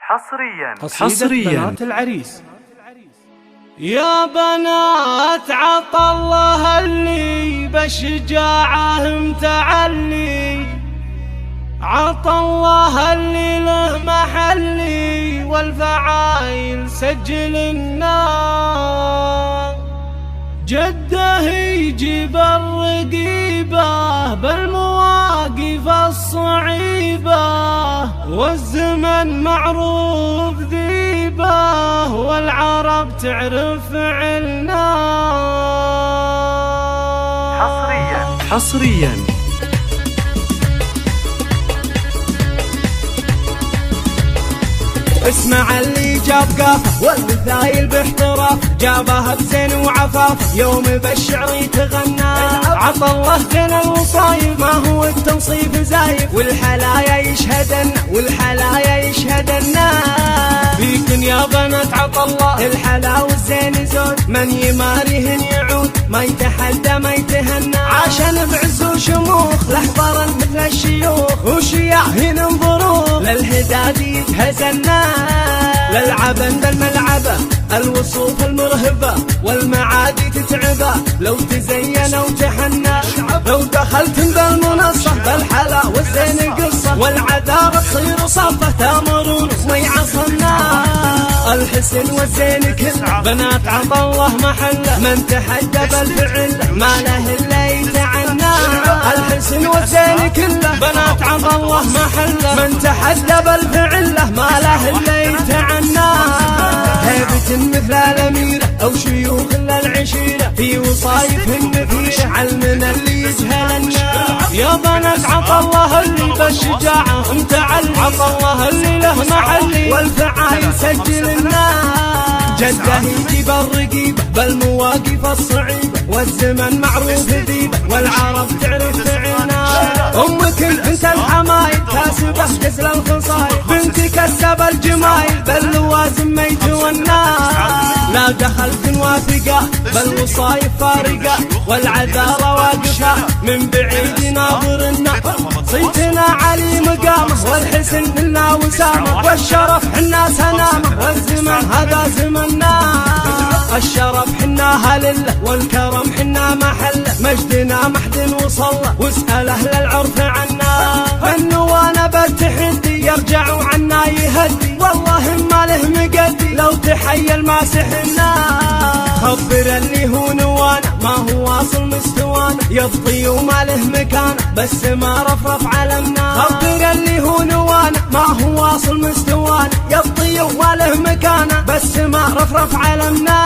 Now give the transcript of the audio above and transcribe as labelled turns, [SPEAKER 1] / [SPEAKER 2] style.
[SPEAKER 1] حصريا بنات العريس. يا بنات عطى الله اللي بالشجاعة متعلي، عطى الله اللي له محلي والفعايل سجل النار، جده يجيب الرقيبة بالمواقف الصعيبة، والزمن معروف ذيبه والعرب تعرف فعلنا. حصريا اسمع اللي جاب قافه والمثايل باحتراف، جابها بزين وعفاف يوم بالشعر يتغنى. عطى الله زين الوصايف ما هو التنصيف زايف، والحلايا يشهدنا فيكن يا بنات عطى الله الحلا والزين زود، من يماريهن يعود ما يتحدى ما يتهنى، عشان بعز وشموخ لحضرا مثل الشيوخ، وشياهين انظروا للهدادي يتهزنا، للعبن بالملعبة الوصوف المرهبة والمعادي تتعبه، لو تزين وتحنى لو دخلت بالمنصة بالحلا والزين قصة، والعذاب تصير صفة تامرون ما يعصنا. الحسن والزين كله بنات عطى الله محله، من تحدى بالفعل ما له الا يتعنى. الحسن والزين كله بنات عطى الله محله، من تحدى بالفعل ما له الا يتعنى. هيبة مثل الأميرة أو شيوخ العشيرة في وصايفهن نثيرة، علمنا اللي يجهلنا. يا بنات عطى الله اللي بالشجاعة متعلي، عطى الله اللي له محلي والفعايل سجلنا، جده يجيب الرقيبة بالمواقف الصعيبة، والزمن معروف ذيبه والعرب تعرف فعلنا. أمك بنت الحمايل كاسبة كسل الخصايل، بنت كسب الجمايل باللوازم ما يتونى، لا دخلت موافقة بالوصايف فارقة، والعذارى واقفة من بعيد ناظرنا، صيتنا علي مقامه والحسن لنا وسامه، والشرف حنا سنامه والزمن هذا زمننا. الشرف حنا لله والكرم حنا محله، مجدنا محد وصله واسأل أهل العرف عنا، فالنوانا بالتحدي يرجعوا عنا يهدي، والله ما له مقدي لو تحيل ما سحنا. خبر اللي هو نوانا ما هو واصل مستوانا، يفضي وما له مكانه بس ما رفرف علمنا. خبر اللي هو نوانا ما هو واصل مستوانا، يفضي وما له مكانه بس ما رفرف علمنا.